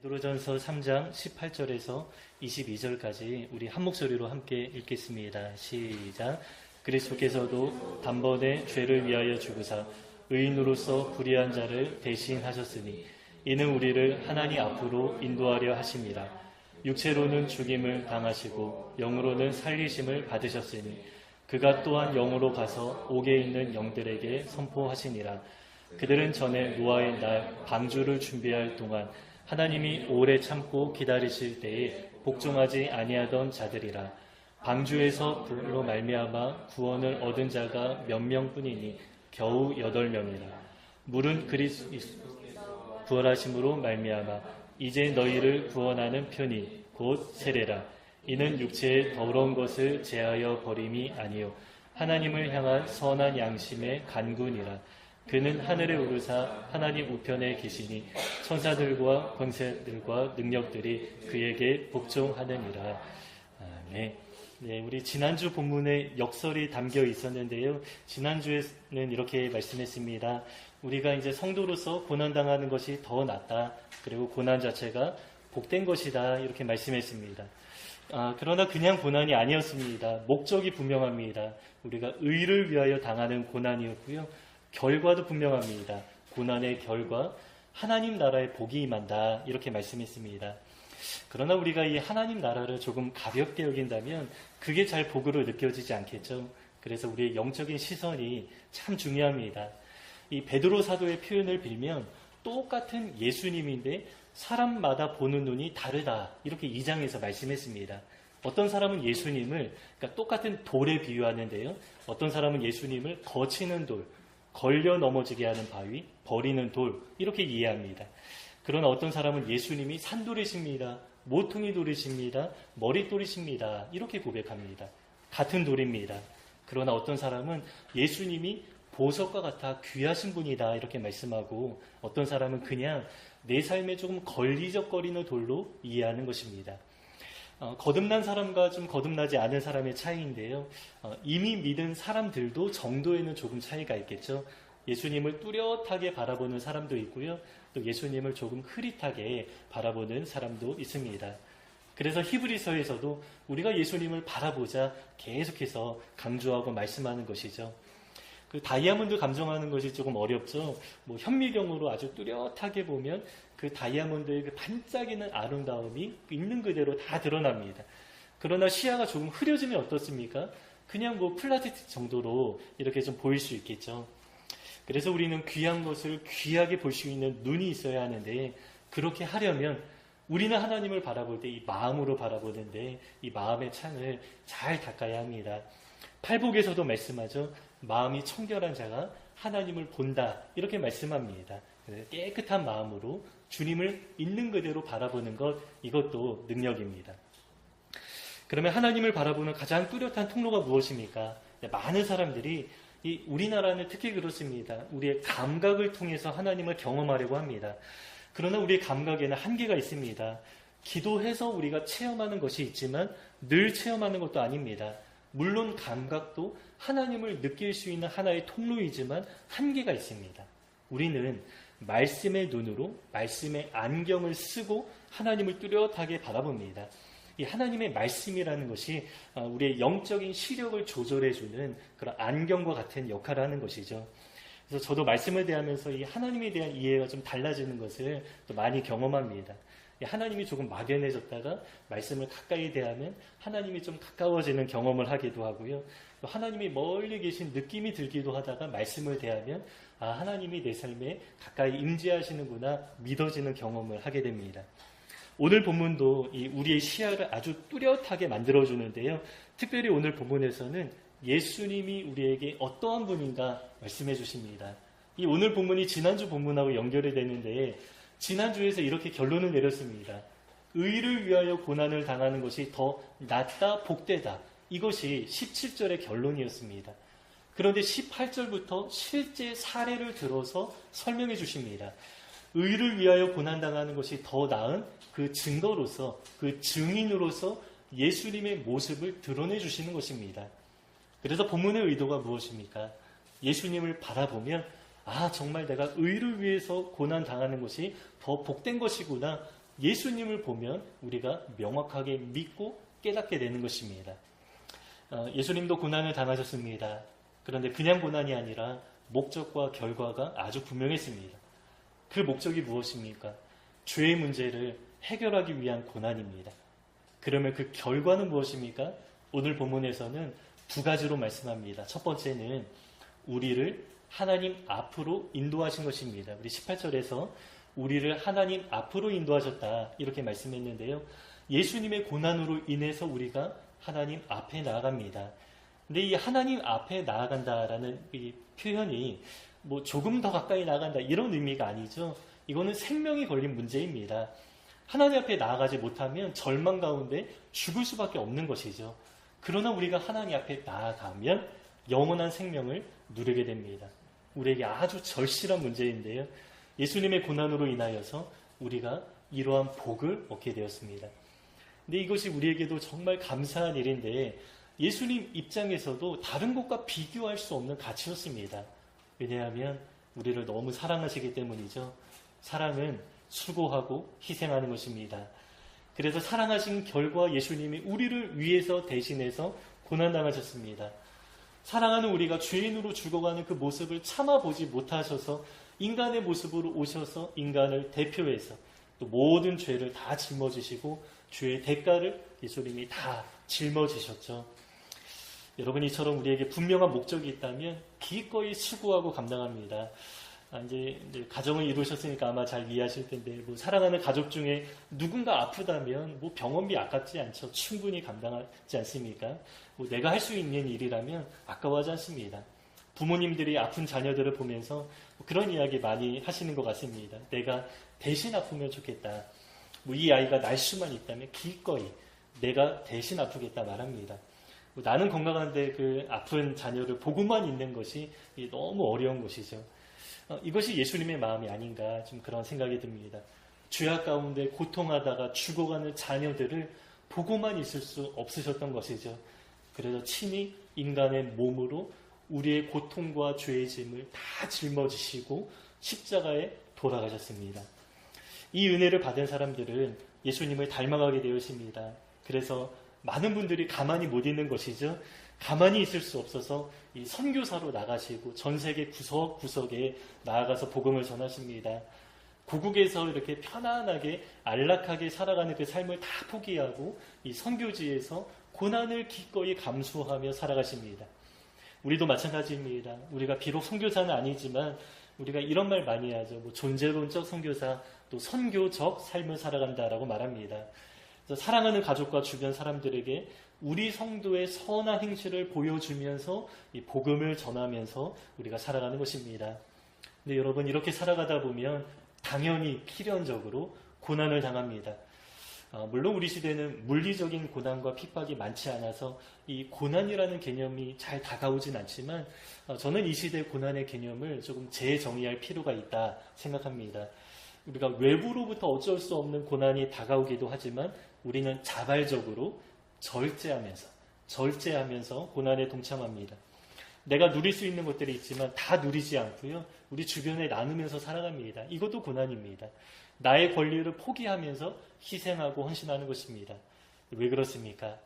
베드로전서 3장 18절에서 22절까지 우리 한 목소리로 함께 읽겠습니다. 시작. 그리스도께서도 단번에 죄를 위하여 죽으사 의인으로서 불의한 자를 대신하셨으니 이는 우리를 하나님 앞으로 인도하려 하심이라. 육체로는 죽임을 당하시고 영으로는 살리심을 받으셨으니 그가 또한 영으로 가서 옥에 있는 영들에게 선포하시니라. 그들은 전에 노아의 날 방주를 준비할 동안 하나님이 오래 참고 기다리실 때에 복종하지 아니하던 자들이라. 방주에서 불로 말미암아 구원을 얻은 자가 몇 명뿐이니 겨우 8명이라. 물은 그리스도 부활하심으로 말미암아 이제 너희를 구원하는 편이 곧 세례라. 이는 육체의 더러운 것을 제하여 버림이 아니요 하나님을 향한 선한 양심의 간군이라. 그는 하늘에 오르사 하나님 우편에 계시니 천사들과 권세들과 능력들이 그에게 복종하느니라. 네. 네, 우리 지난주 본문에 역설이 담겨 있었는데요. 지난주에는 이렇게 말씀했습니다. 우리가 이제 성도로서 고난당하는 것이 더 낫다. 그리고 고난 자체가 복된 것이다. 이렇게 말씀했습니다. 그러나 그냥 고난이 아니었습니다. 목적이 분명합니다. 우리가 의를 위하여 당하는 고난이었고요. 결과도 분명합니다. 고난의 결과, 하나님 나라의 복이 임한다. 이렇게 말씀했습니다. 그러나 우리가 이 하나님 나라를 조금 가볍게 여긴다면 그게 잘 복으로 느껴지지 않겠죠. 그래서 우리의 영적인 시선이 참 중요합니다. 이 베드로 사도의 표현을 빌면 똑같은 예수님인데 사람마다 보는 눈이 다르다. 이렇게 2장에서 말씀했습니다. 어떤 사람은 예수님을 그러니까 똑같은 돌에 비유하는데요. 어떤 사람은 예수님을 거치는 돌, 걸려 넘어지게 하는 바위, 버리는 돌 이렇게 이해합니다. 그러나 어떤 사람은 예수님이 산돌이십니다. 모퉁이 돌이십니다. 머릿돌이십니다. 이렇게 고백합니다. 같은 돌입니다. 그러나 어떤 사람은 예수님이 보석과 같아 귀하신 분이다 이렇게 말씀하고 어떤 사람은 그냥 내 삶에 조금 걸리적거리는 돌로 이해하는 것입니다. 거듭난 사람과 좀 거듭나지 않은 사람의 차이인데요. 이미 믿은 사람들도 정도에는 조금 차이가 있겠죠. 예수님을 뚜렷하게 바라보는 사람도 있고요. 또 예수님을 조금 흐릿하게 바라보는 사람도 있습니다. 그래서 히브리서에서도 우리가 예수님을 바라보자 계속해서 강조하고 말씀하는 것이죠. 그 다이아몬드 감정하는 것이 조금 어렵죠. 현미경으로 아주 뚜렷하게 보면 그 다이아몬드의 그 반짝이는 아름다움이 있는 그대로 다 드러납니다. 그러나 시야가 조금 흐려지면 어떻습니까? 그냥 플라스틱 정도로 이렇게 좀 보일 수 있겠죠. 그래서 우리는 귀한 것을 귀하게 볼 수 있는 눈이 있어야 하는데 그렇게 하려면 우리는 하나님을 바라볼 때 이 마음으로 바라보는데 이 마음의 창을 잘 닦아야 합니다. 팔복에서도 말씀하죠. 마음이 청결한 자가 하나님을 본다 이렇게 말씀합니다. 깨끗한 마음으로 주님을 있는 그대로 바라보는 것 이것도 능력입니다. 그러면 하나님을 바라보는 가장 뚜렷한 통로가 무엇입니까? 많은 사람들이 우리나라는 특히 그렇습니다. 우리의 감각을 통해서 하나님을 경험하려고 합니다. 그러나 우리의 감각에는 한계가 있습니다. 기도해서 우리가 체험하는 것이 있지만 늘 체험하는 것도 아닙니다. 물론 감각도 하나님을 느낄 수 있는 하나의 통로이지만 한계가 있습니다. 우리는 말씀의 눈으로 말씀의 안경을 쓰고 하나님을 뚜렷하게 바라봅니다. 이 하나님의 말씀이라는 것이 우리의 영적인 시력을 조절해주는 그런 안경과 같은 역할을 하는 것이죠. 그래서 저도 말씀을 대하면서 이 하나님에 대한 이해가 좀 달라지는 것을 또 많이 경험합니다. 하나님이 조금 막연해졌다가 말씀을 가까이 대하면 하나님이 좀 가까워지는 경험을 하기도 하고요. 또 하나님이 멀리 계신 느낌이 들기도 하다가 말씀을 대하면 하나님이 내 삶에 가까이 임재하시는구나 믿어지는 경험을 하게 됩니다. 오늘 본문도 우리의 시야를 아주 뚜렷하게 만들어주는데요. 특별히 오늘 본문에서는 예수님이 우리에게 어떠한 분인가 말씀해 주십니다. 이 오늘 본문이 지난주 본문하고 연결이 되는데 지난주에서 이렇게 결론을 내렸습니다. 의를 위하여 고난을 당하는 것이 더 낫다, 복되다. 이것이 17절의 결론이었습니다. 그런데 18절부터 실제 사례를 들어서 설명해 주십니다. 의를 위하여 고난당하는 것이 더 나은 그 증거로서, 그 증인으로서 예수님의 모습을 드러내 주시는 것입니다. 그래서 본문의 의도가 무엇입니까? 예수님을 바라보면 정말 내가 의를 위해서 고난당하는 것이 더 복된 것이구나 예수님을 보면 우리가 명확하게 믿고 깨닫게 되는 것입니다. 예수님도 고난을 당하셨습니다. 그런데 그냥 고난이 아니라 목적과 결과가 아주 분명했습니다. 그 목적이 무엇입니까? 죄의 문제를 해결하기 위한 고난입니다. 그러면 그 결과는 무엇입니까? 오늘 본문에서는 두 가지로 말씀합니다. 첫 번째는 우리를 하나님 앞으로 인도하신 것입니다. 우리 18절에서 우리를 하나님 앞으로 인도하셨다 이렇게 말씀했는데요. 예수님의 고난으로 인해서 우리가 하나님 앞에 나아갑니다. 근데 이 하나님 앞에 나아간다라는 이 표현이 뭐 조금 더 가까이 나아간다 이런 의미가 아니죠. 이거는 생명이 걸린 문제입니다. 하나님 앞에 나아가지 못하면 절망 가운데 죽을 수밖에 없는 것이죠. 그러나 우리가 하나님 앞에 나아가면 영원한 생명을 누리게 됩니다. 우리에게 아주 절실한 문제인데요. 예수님의 고난으로 인하여서 우리가 이러한 복을 얻게 되었습니다. 근데 이것이 우리에게도 정말 감사한 일인데 예수님 입장에서도 다른 것과 비교할 수 없는 가치였습니다. 왜냐하면 우리를 너무 사랑하시기 때문이죠. 사랑은 수고하고 희생하는 것입니다. 그래서 사랑하신 결과 예수님이 우리를 위해서 대신해서 고난당하셨습니다. 사랑하는 우리가 죄인으로 죽어가는 그 모습을 참아보지 못하셔서 인간의 모습으로 오셔서 인간을 대표해서 또 모든 죄를 다 짊어지시고 죄의 대가를 예수님이 다 짊어지셨죠. 여러분 이처럼 우리에게 분명한 목적이 있다면 기꺼이 수고하고 감당합니다. 이제 가정을 이루셨으니까 아마 잘 이해하실 텐데 뭐 사랑하는 가족 중에 누군가 아프다면 뭐 병원비 아깝지 않죠. 충분히 감당하지 않습니까? 뭐 내가 할 수 있는 일이라면 아까워하지 않습니다. 부모님들이 아픈 자녀들을 보면서 그런 이야기 많이 하시는 것 같습니다. 내가 대신 아프면 좋겠다. 뭐 이 아이가 날 수만 있다면 기꺼이 내가 대신 아프겠다 말합니다. 뭐 나는 건강한데 그 아픈 자녀를 보고만 있는 것이 너무 어려운 것이죠. 이것이 예수님의 마음이 아닌가 좀 그런 생각이 듭니다. 죄악 가운데 고통하다가 죽어가는 자녀들을 보고만 있을 수 없으셨던 것이죠. 그래서 친히 인간의 몸으로 우리의 고통과 죄의 짐을 다 짊어지시고 십자가에 돌아가셨습니다. 이 은혜를 받은 사람들은 예수님을 닮아가게 되었습니다. 그래서 많은 분들이 가만히 못 있는 것이죠. 가만히 있을 수 없어서 이 선교사로 나가시고 전 세계 구석구석에 나아가서 복음을 전하십니다. 고국에서 이렇게 편안하게 안락하게 살아가는 그 삶을 다 포기하고 이 선교지에서 고난을 기꺼이 감수하며 살아가십니다. 우리도 마찬가지입니다. 우리가 비록 선교사는 아니지만 우리가 이런 말 많이 하죠. 뭐 존재론적 선교사, 또 선교적 삶을 살아간다라고 말합니다. 그래서 사랑하는 가족과 주변 사람들에게 우리 성도의 선한 행실을 보여주면서 이 복음을 전하면서 우리가 살아가는 것입니다. 근데 여러분 이렇게 살아가다 보면 당연히 필연적으로 고난을 당합니다. 물론 우리 시대는 물리적인 고난과 핍박이 많지 않아서 이 고난이라는 개념이 잘 다가오진 않지만 저는 이 시대의 고난의 개념을 조금 재정의할 필요가 있다 생각합니다. 우리가 외부로부터 어쩔 수 없는 고난이 다가오기도 하지만 우리는 자발적으로 절제하면서 고난에 동참합니다. 내가 누릴 수 있는 것들이 있지만 다 누리지 않고요. 우리 주변에 나누면서 살아갑니다. 이것도 고난입니다. 나의 권리를 포기하면서 희생하고 헌신하는 것입니다. 왜 그렇습니까?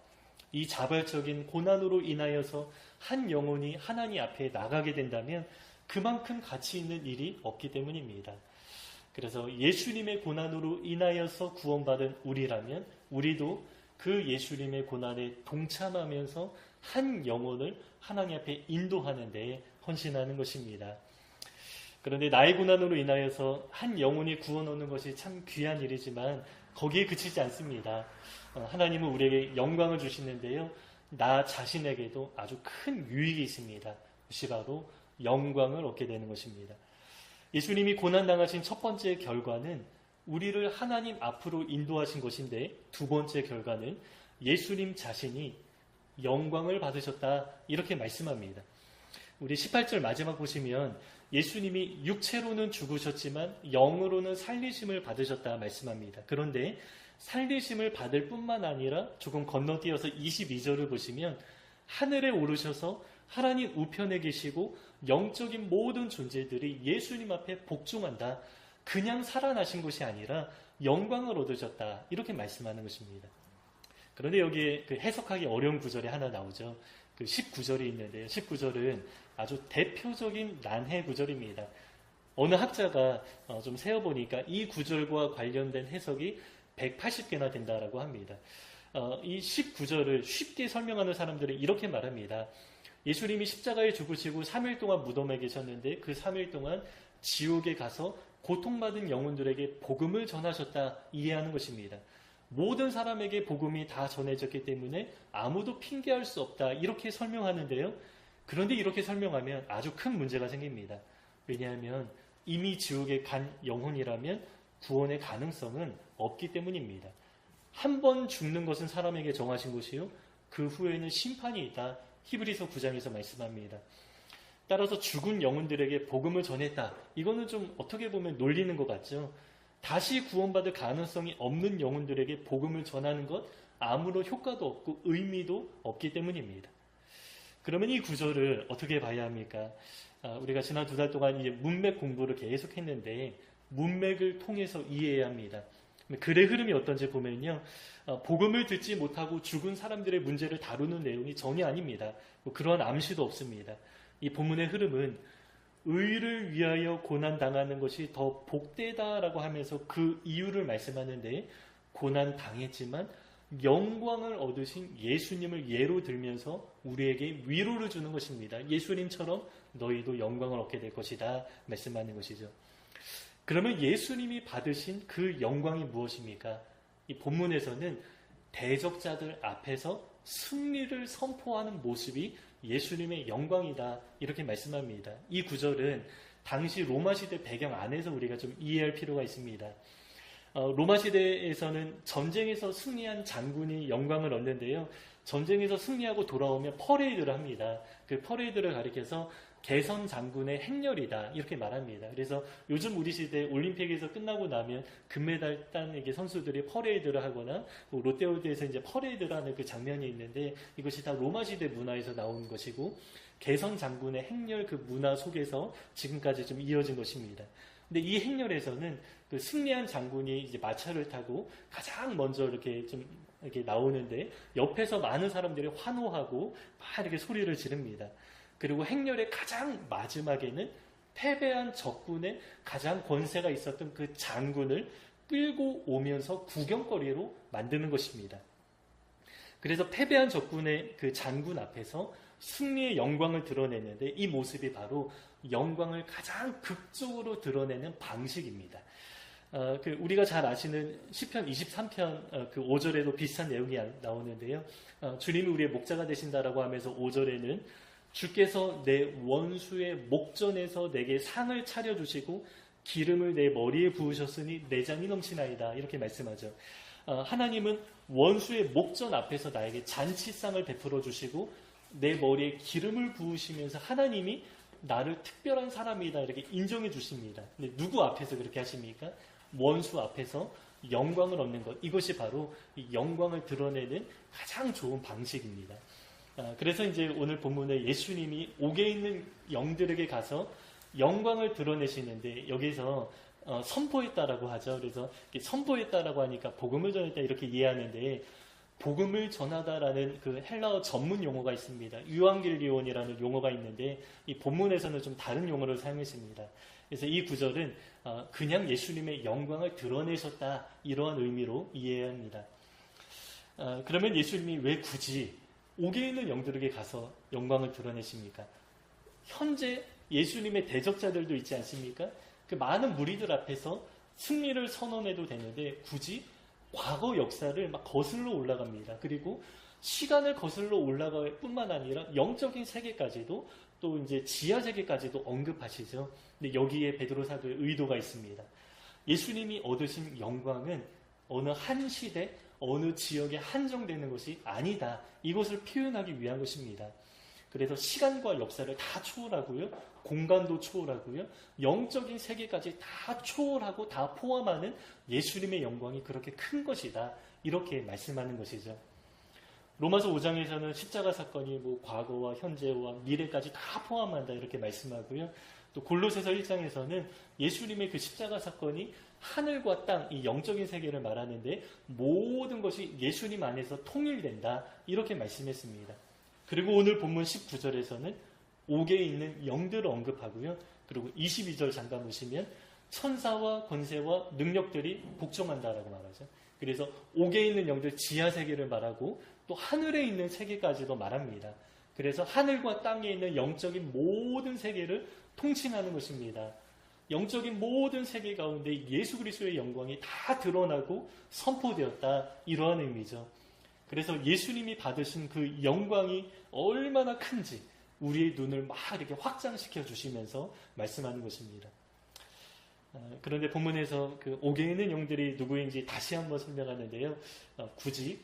이 자발적인 고난으로 인하여서 한 영혼이 하나님 앞에 나가게 된다면 그만큼 가치 있는 일이 없기 때문입니다. 그래서 예수님의 고난으로 인하여서 구원받은 우리라면 우리도 그 예수님의 고난에 동참하면서 한 영혼을 하나님 앞에 인도하는 데에 헌신하는 것입니다. 그런데 나의 고난으로 인하여서 한 영혼이 구원 얻는 것이 참 귀한 일이지만 거기에 그치지 않습니다. 하나님은 우리에게 영광을 주시는데요. 나 자신에게도 아주 큰 유익이 있습니다. 그것이 바로 영광을 얻게 되는 것입니다. 예수님이 고난당하신 첫 번째 결과는 우리를 하나님 앞으로 인도하신 것인데 두 번째 결과는 예수님 자신이 영광을 받으셨다 이렇게 말씀합니다. 우리 18절 마지막 보시면 예수님이 육체로는 죽으셨지만 영으로는 살리심을 받으셨다 말씀합니다. 그런데 살리심을 받을 뿐만 아니라 조금 건너뛰어서 22절을 보시면 하늘에 오르셔서 하나님 우편에 계시고 영적인 모든 존재들이 예수님 앞에 복종한다. 그냥 살아나신 것이 아니라 영광을 얻으셨다. 이렇게 말씀하는 것입니다. 그런데 여기에 그 해석하기 어려운 구절이 하나 나오죠. 그 19절이 있는데요. 19절은 아주 대표적인 난해 구절입니다. 어느 학자가 좀 세어보니까 이 구절과 관련된 해석이 180개나 된다라고 합니다. 이 19절을 쉽게 설명하는 사람들은 이렇게 말합니다. 예수님이 십자가에 죽으시고 3일 동안 무덤에 계셨는데 그 3일 동안 지옥에 가서 고통받은 영혼들에게 복음을 전하셨다 이해하는 것입니다. 모든 사람에게 복음이 다 전해졌기 때문에 아무도 핑계할 수 없다 이렇게 설명하는데요. 그런데 이렇게 설명하면 아주 큰 문제가 생깁니다. 왜냐하면 이미 지옥에 간 영혼이라면 구원의 가능성은 없기 때문입니다. 한 번 죽는 것은 사람에게 정하신 것이요 그 후에는 심판이 있다. 히브리서 9장에서 말씀합니다. 따라서 죽은 영혼들에게 복음을 전했다. 이거는 좀 어떻게 보면 놀리는 것 같죠. 다시 구원받을 가능성이 없는 영혼들에게 복음을 전하는 것 아무런 효과도 없고 의미도 없기 때문입니다. 그러면 이 구절을 어떻게 봐야 합니까? 우리가 지난 2달 동안 이제 문맥 공부를 계속했는데 문맥을 통해서 이해해야 합니다. 글의 흐름이 어떤지 보면요. 복음을 듣지 못하고 죽은 사람들의 문제를 다루는 내용이 전혀 아닙니다. 그런 암시도 없습니다. 이 본문의 흐름은 의를 위하여 고난당하는 것이 더 복되다라고 하면서 그 이유를 말씀하는데 고난당했지만 영광을 얻으신 예수님을 예로 들면서 우리에게 위로를 주는 것입니다. 예수님처럼 너희도 영광을 얻게 될 것이다 말씀하는 것이죠. 그러면 예수님이 받으신 그 영광이 무엇입니까? 이 본문에서는 대적자들 앞에서 승리를 선포하는 모습이 예수님의 영광이다 이렇게 말씀합니다. 이 구절은 당시 로마 시대 배경 안에서 우리가 좀 이해할 필요가 있습니다. 로마 시대에서는 전쟁에서 승리한 장군이 영광을 얻는데요. 전쟁에서 승리하고 돌아오면 퍼레이드를 합니다. 그 퍼레이드를 가리켜서 개선 장군의 행렬이다 이렇게 말합니다. 그래서 요즘 우리 시대 올림픽에서 끝나고 나면 금메달 딴 선수들이 퍼레이드를 하거나 롯데월드에서 이제 퍼레이드를 하는 그 장면이 있는데 이것이 다 로마 시대 문화에서 나온 것이고 개선 장군의 행렬 그 문화 속에서 지금까지 좀 이어진 것입니다. 근데 이 행렬에서는 그 승리한 장군이 이제 마차를 타고 가장 먼저 이렇게 좀 이렇게 나오는데 옆에서 많은 사람들이 환호하고 막 이렇게 소리를 지릅니다. 그리고 행렬의 가장 마지막에는 패배한 적군의 가장 권세가 있었던 그 장군을 끌고 오면서 구경거리로 만드는 것입니다. 그래서 패배한 적군의 그 장군 앞에서 승리의 영광을 드러내는데 이 모습이 바로 영광을 가장 극적으로 드러내는 방식입니다. 우리가 잘 아시는 시편 23편 그 5절에도 비슷한 내용이 나오는데요. 주님이 우리의 목자가 되신다라고 하면서 5절에는 주께서 내 원수의 목전에서 내게 상을 차려주시고 기름을 내 머리에 부으셨으니 내 잔이 넘치나이다 이렇게 말씀하죠. 하나님은 원수의 목전 앞에서 나에게 잔치상을 베풀어 주시고 내 머리에 기름을 부으시면서 하나님이 나를 특별한 사람이다 이렇게 인정해 주십니다. 근데 누구 앞에서 그렇게 하십니까? 원수 앞에서 영광을 얻는 것. 이것이 바로 이 영광을 드러내는 가장 좋은 방식입니다. 그래서 이제 오늘 본문에 예수님이 옥에 있는 영들에게 가서 영광을 드러내시는데 여기서 선포했다라고 하죠. 그래서 선포했다라고 하니까 복음을 전했다 이렇게 이해하는데 복음을 전하다라는 그 헬라어 전문 용어가 있습니다. 유앙겔리온이라는 용어가 있는데 이 본문에서는 좀 다른 용어를 사용했습니다. 그래서 이 구절은 그냥 예수님의 영광을 드러내셨다 이러한 의미로 이해해야 합니다. 그러면 예수님이 왜 굳이 옥에 있는 영들에게 가서 영광을 드러내십니까? 현재 예수님의 대적자들도 있지 않습니까? 그 많은 무리들 앞에서 승리를 선언해도 되는데 굳이 과거 역사를 막 거슬러 올라갑니다. 그리고 시간을 거슬러 올라갈 뿐만 아니라 영적인 세계까지도 또 이제 지하 세계까지도 언급하시죠. 근데 여기에 베드로 사도의 의도가 있습니다. 예수님이 얻으신 영광은 어느 한 시대, 어느 지역에 한정되는 것이 아니다. 이것을 표현하기 위한 것입니다. 그래서 시간과 역사를 다 초월하고요. 공간도 초월하고요. 영적인 세계까지 다 초월하고 다 포함하는 예수님의 영광이 그렇게 큰 것이다. 이렇게 말씀하는 것이죠. 로마서 5장에서는 십자가 사건이 과거와 현재와 미래까지 다 포함한다. 이렇게 말씀하고요. 또 또 골로새서 1장에서는 예수님의 그 십자가 사건이 하늘과 땅, 이 영적인 세계를 말하는데 모든 것이 예수님 안에서 통일된다. 이렇게 말씀했습니다. 그리고 오늘 본문 19절에서는 옥에 있는 영들을 언급하고요. 그리고 22절 잠깐 보시면 천사와 권세와 능력들이 복종한다라고 말하죠. 그래서 옥에 있는 영들 지하 세계를 말하고 또 하늘에 있는 세계까지도 말합니다. 그래서 하늘과 땅에 있는 영적인 모든 세계를 통칭하는 것입니다. 영적인 모든 세계 가운데 예수 그리스도의 영광이 다 드러나고 선포되었다. 이러한 의미죠. 그래서 예수님이 받으신 그 영광이 얼마나 큰지 우리의 눈을 막 이렇게 확장시켜 주시면서 말씀하는 것입니다. 그런데 본문에서 그 옥에 있는 영들이 누구인지 다시 한번 설명하는데요. 굳이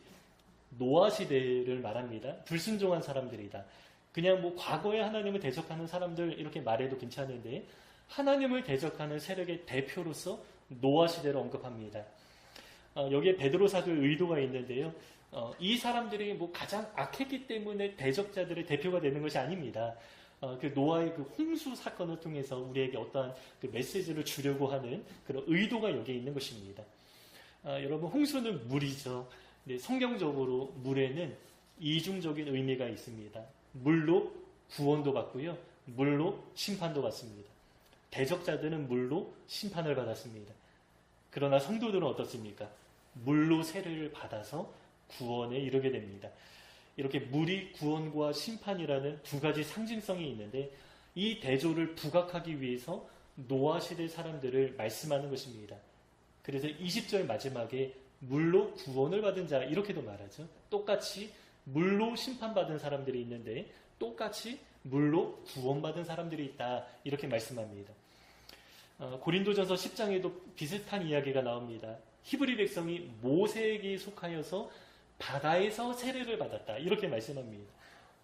노아 시대를 말합니다. 불순종한 사람들이다. 그냥 뭐 과거에 하나님을 대적하는 사람들 이렇게 말해도 괜찮은데 하나님을 대적하는 세력의 대표로서 노아 시대를 언급합니다. 여기에 베드로 사도의 의도가 있는데요. 이 사람들이 뭐 가장 악했기 때문에 대적자들의 대표가 되는 것이 아닙니다. 그 노아의 그 홍수 사건을 통해서 우리에게 어떠한 그 메시지를 주려고 하는 그런 의도가 여기에 있는 것입니다. 여러분, 홍수는 물이죠. 네, 성경적으로 물에는 이중적인 의미가 있습니다. 물로 구원도 받고요. 물로 심판도 받습니다. 대적자들은 물로 심판을 받았습니다. 그러나 성도들은 어떻습니까? 물로 세례를 받아서 구원에 이르게 됩니다. 이렇게 물이 구원과 심판이라는 두 가지 상징성이 있는데 이 대조를 부각하기 위해서 노아 시대 사람들을 말씀하는 것입니다. 그래서 20절 마지막에 물로 구원을 받은 자 이렇게도 말하죠. 똑같이 물로 심판받은 사람들이 있는데 똑같이 물로 구원받은 사람들이 있다. 이렇게 말씀합니다. 고린도전서 10장에도 비슷한 이야기가 나옵니다. 히브리 백성이 모세에게 속하여서 바다에서 세례를 받았다. 이렇게 말씀합니다.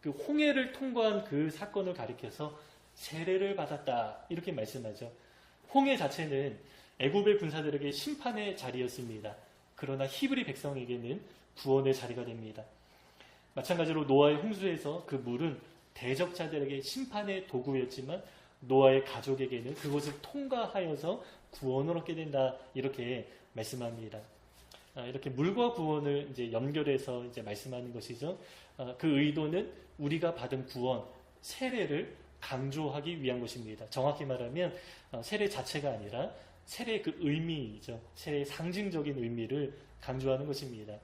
그 홍해를 통과한 그 사건을 가리켜서 세례를 받았다. 이렇게 말씀하죠. 홍해 자체는 애굽의 군사들에게 심판의 자리였습니다. 그러나 히브리 백성에게는 구원의 자리가 됩니다. 마찬가지로 노아의 홍수에서 그 물은 대적자들에게 심판의 도구였지만 노아의 가족에게는 그것을 통과하여서 구원을 얻게 된다. 이렇게 말씀합니다. 이렇게 물과 구원을 이제 연결해서 이제 말씀하는 것이죠. 그 의도는 우리가 받은 구원, 세례를 강조하기 위한 것입니다. 정확히 말하면 세례 자체가 아니라 세례의 그 의미이죠. 세례의 상징적인 의미를 강조하는 것입니다.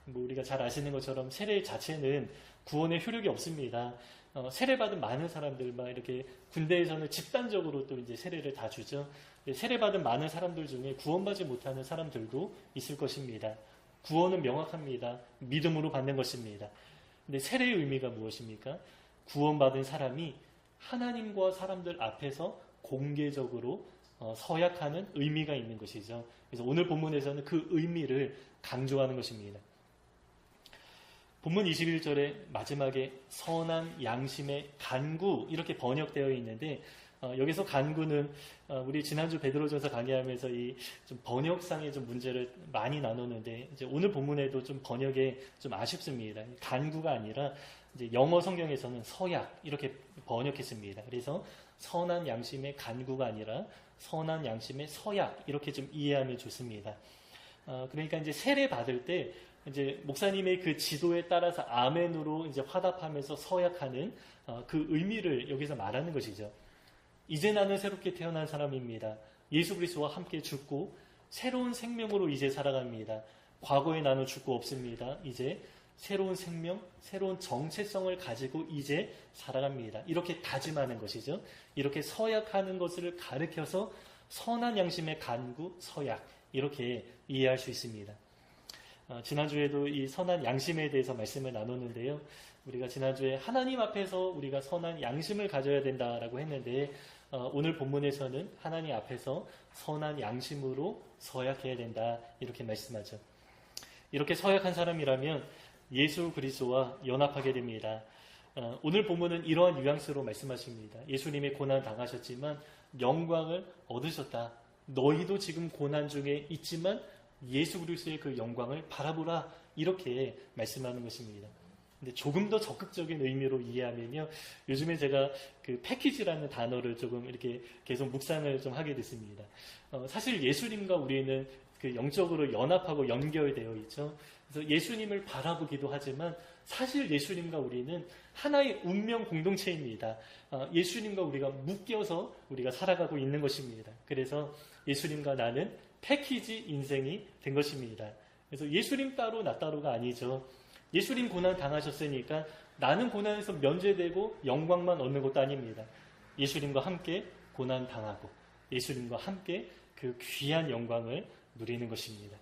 뭐 우리가 잘 아시는 것처럼 세례 자체는 구원의 효력이 없습니다. 세례받은 많은 사람들, 막 이렇게 군대에서는 집단적으로 또 이제 세례를 다 주죠. 세례받은 많은 사람들 중에 구원받지 못하는 사람들도 있을 것입니다. 구원은 명확합니다. 믿음으로 받는 것입니다. 근데 세례의 의미가 무엇입니까? 구원받은 사람이 하나님과 사람들 앞에서 공개적으로 서약하는 의미가 있는 것이죠. 그래서 오늘 본문에서는 그 의미를 강조하는 것입니다. 본문 21절에 마지막에 선한 양심의 간구 이렇게 번역되어 있는데 여기서 간구는 우리 지난주 베드로전서 강의하면서 이 좀 번역상의 좀 문제를 많이 나눴는데 이제 오늘 본문에도 좀 번역에 좀 아쉽습니다. 간구가 아니라 이제 영어 성경에서는 서약 이렇게 번역했습니다. 그래서 선한 양심의 간구가 아니라 선한 양심의 서약 이렇게 좀 이해하면 좋습니다. 그러니까 이제 세례 받을 때 이제 목사님의 그 지도에 따라서 아멘으로 이제 화답하면서 서약하는 그 의미를 여기서 말하는 것이죠. 이제 나는 새롭게 태어난 사람입니다. 예수 그리스도와 함께 죽고 새로운 생명으로 이제 살아갑니다. 과거에 나는 죽고 없습니다. 이제 새로운 생명, 새로운 정체성을 가지고 이제 살아갑니다. 이렇게 다짐하는 것이죠. 이렇게 서약하는 것을 가르쳐서 선한 양심의 간구, 서약 이렇게 이해할 수 있습니다. 지난주에도 이 선한 양심에 대해서 말씀을 나눴는데요. 우리가 지난주에 하나님 앞에서 우리가 선한 양심을 가져야 된다라고 했는데 오늘 본문에서는 하나님 앞에서 선한 양심으로 서약해야 된다 이렇게 말씀하죠. 이렇게 서약한 사람이라면 예수 그리스도와 연합하게 됩니다. 오늘 본문은 이러한 뉘앙스로 말씀하십니다. 예수님이 고난 당하셨지만 영광을 얻으셨다. 너희도 지금 고난 중에 있지만 예수 그리스도의 그 영광을 바라보라 이렇게 말씀하는 것입니다. 근데 조금 더 적극적인 의미로 이해하면요. 요즘에 제가 그 패키지라는 단어를 조금 이렇게 계속 묵상을 좀 하게 됐습니다. 사실 예수님과 우리는 그 영적으로 연합하고 연결되어 있죠. 그래서 예수님을 바라보기도 하지만 사실 예수님과 우리는 하나의 운명 공동체입니다. 예수님과 우리가 묶여서 우리가 살아가고 있는 것입니다. 그래서 예수님과 나는 패키지 인생이 된 것입니다. 그래서 예수님 따로 나 따로가 아니죠. 예수님 고난 당하셨으니까 나는 고난에서 면제되고 영광만 얻는 것도 아닙니다. 예수님과 함께 고난 당하고 예수님과 함께 그 귀한 영광을 누리는 것입니다.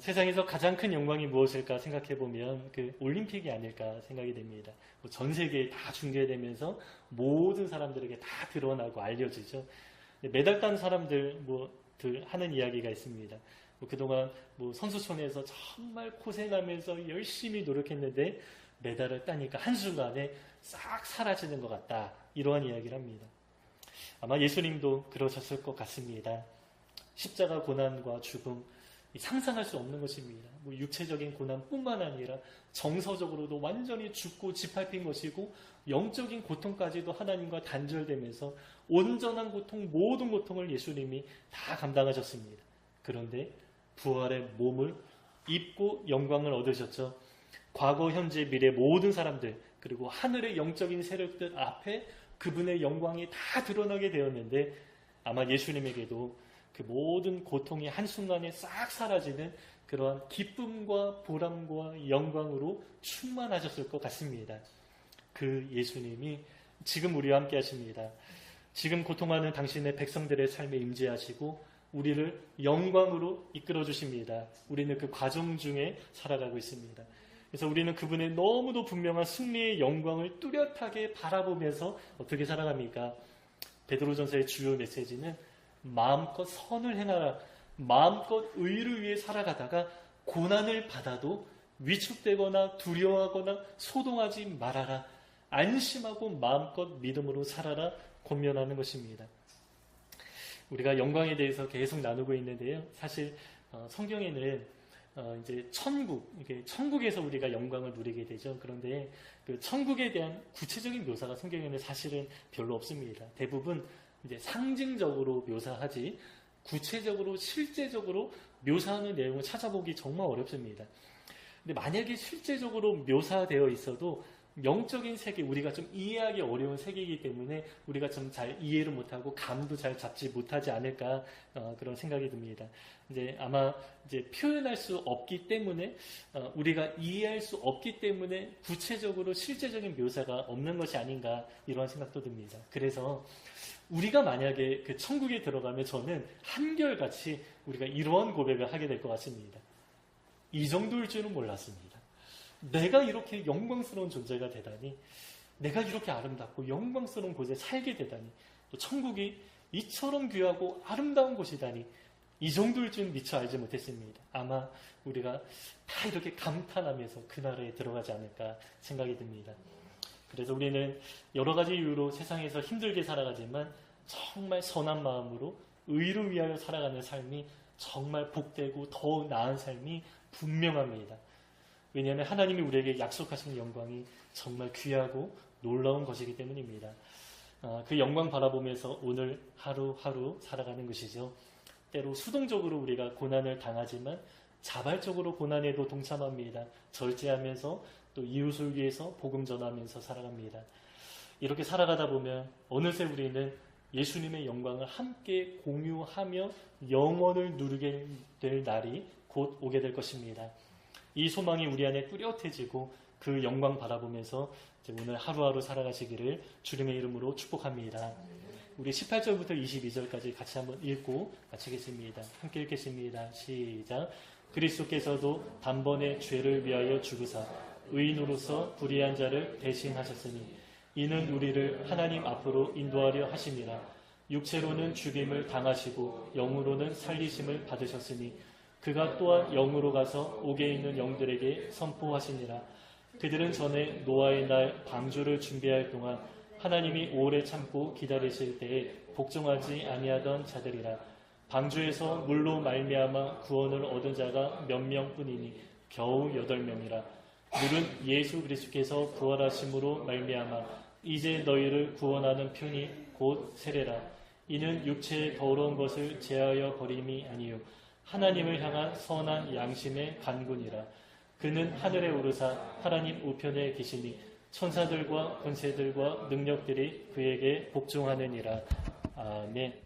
세상에서 가장 큰 영광이 무엇일까 생각해보면 그 올림픽이 아닐까 생각이 됩니다. 전 세계에 다 중계되면서 모든 사람들에게 다 드러나고 알려지죠. 메달 딴 사람들 하는 이야기가 있습니다. 그동안 선수촌에서 정말 고생하면서 열심히 노력했는데 메달을 따니까 한순간에 싹 사라지는 것 같다. 이러한 이야기를 합니다. 아마 예수님도 그러셨을 것 같습니다. 십자가 고난과 죽음, 상상할 수 없는 것입니다. 육체적인 고난뿐만 아니라 정서적으로도 완전히 죽고 짓밟힌 것이고 영적인 고통까지도 하나님과 단절되면서 온전한 고통, 모든 고통을 예수님이 다 감당하셨습니다. 그런데 부활의 몸을 입고 영광을 얻으셨죠. 과거, 현재, 미래 모든 사람들 그리고 하늘의 영적인 세력들 앞에 그분의 영광이 다 드러나게 되었는데 아마 예수님에게도 그 모든 고통이 한순간에 싹 사라지는 그러한 기쁨과 보람과 영광으로 충만하셨을 것 같습니다. 그 예수님이 지금 우리와 함께 하십니다. 지금 고통하는 당신의 백성들의 삶에 임재하시고 우리를 영광으로 이끌어 주십니다. 우리는 그 과정 중에 살아가고 있습니다. 그래서 우리는 그분의 너무도 분명한 승리의 영광을 뚜렷하게 바라보면서 어떻게 살아갑니까? 베드로전서의 주요 메시지는 마음껏 선을 행하라. 마음껏 의를 위해 살아가다가 고난을 받아도 위축되거나 두려워하거나 소동하지 말아라. 안심하고 마음껏 믿음으로 살아라. 권면하는 것입니다. 우리가 영광에 대해서 계속 나누고 있는데요. 사실 성경에는 이제 천국에서 우리가 영광을 누리게 되죠. 그런데 그 천국에 대한 구체적인 묘사가 성경에는 사실은 별로 없습니다. 대부분 이제 상징적으로 묘사하지 구체적으로 실제적으로 묘사하는 내용을 찾아보기 정말 어렵습니다. 근데 만약에 실제적으로 묘사되어 있어도 영적인 세계, 우리가 좀 이해하기 어려운 세계이기 때문에 우리가 좀 잘 이해를 못하고 감도 잘 잡지 못하지 않을까 그런 생각이 듭니다. 이제 아마 이제 표현할 수 없기 때문에 우리가 이해할 수 없기 때문에 구체적으로 실제적인 묘사가 없는 것이 아닌가 이런 생각도 듭니다. 그래서 우리가 만약에 그 천국에 들어가면 저는 한결같이 우리가 이러한 고백을 하게 될 것 같습니다. 이 정도일 줄은 몰랐습니다. 내가 이렇게 영광스러운 존재가 되다니, 내가 이렇게 아름답고 영광스러운 곳에 살게 되다니, 또 천국이 이처럼 귀하고 아름다운 곳이다니, 이 정도일 줄은 미처 알지 못했습니다. 아마 우리가 다 이렇게 감탄하면서 그 나라에 들어가지 않을까 생각이 듭니다. 그래서 우리는 여러 가지 이유로 세상에서 힘들게 살아가지만 정말 선한 마음으로 의를 위하여 살아가는 삶이 정말 복되고 더 나은 삶이 분명합니다. 왜냐하면 하나님이 우리에게 약속하신 영광이 정말 귀하고 놀라운 것이기 때문입니다. 그 영광 바라보면서 오늘 하루하루 살아가는 것이죠. 때로 수동적으로 우리가 고난을 당하지만 자발적으로 고난에도 동참합니다. 절제하면서 또 이웃을 위해서 복음 전하면서 살아갑니다. 이렇게 살아가다 보면 어느새 우리는 예수님의 영광을 함께 공유하며 영원을 누리게 될 날이 곧 오게 될 것입니다. 이 소망이 우리 안에 뚜렷해지고 그 영광 바라보면서 이제 오늘 하루하루 살아가시기를 주님의 이름으로 축복합니다. 우리 18절부터 22절까지 같이 한번 읽고 마치겠습니다. 함께 읽겠습니다. 시작. 그리스도께서도 단번에 죄를 위하여 죽으사 의인으로서 불의한 자를 대신하셨으니 이는 우리를 하나님 앞으로 인도하려 하심이라. 육체로는 죽임을 당하시고 영으로는 살리심을 받으셨으니 그가 또한 영으로 가서 옥에 있는 영들에게 선포하시니라. 그들은 전에 노아의 날 방주를 준비할 동안 하나님이 오래 참고 기다리실 때에 복종하지 아니하던 자들이라. 방주에서 물로 말미암아 구원을 얻은 자가 몇 명뿐이니 겨우 8명이라. 누른 예수 그리스도께서 부활하심으로 말미암아 이제 너희를 구원하는 편이 곧 세례라. 이는 육체의 더러운 것을 제하여 버림이 아니요 하나님을 향한 선한 양심의 간군이라. 그는 하늘에 오르사 하나님 우편에 계시니 천사들과 권세들과 능력들이 그에게 복종하느니라. 아멘.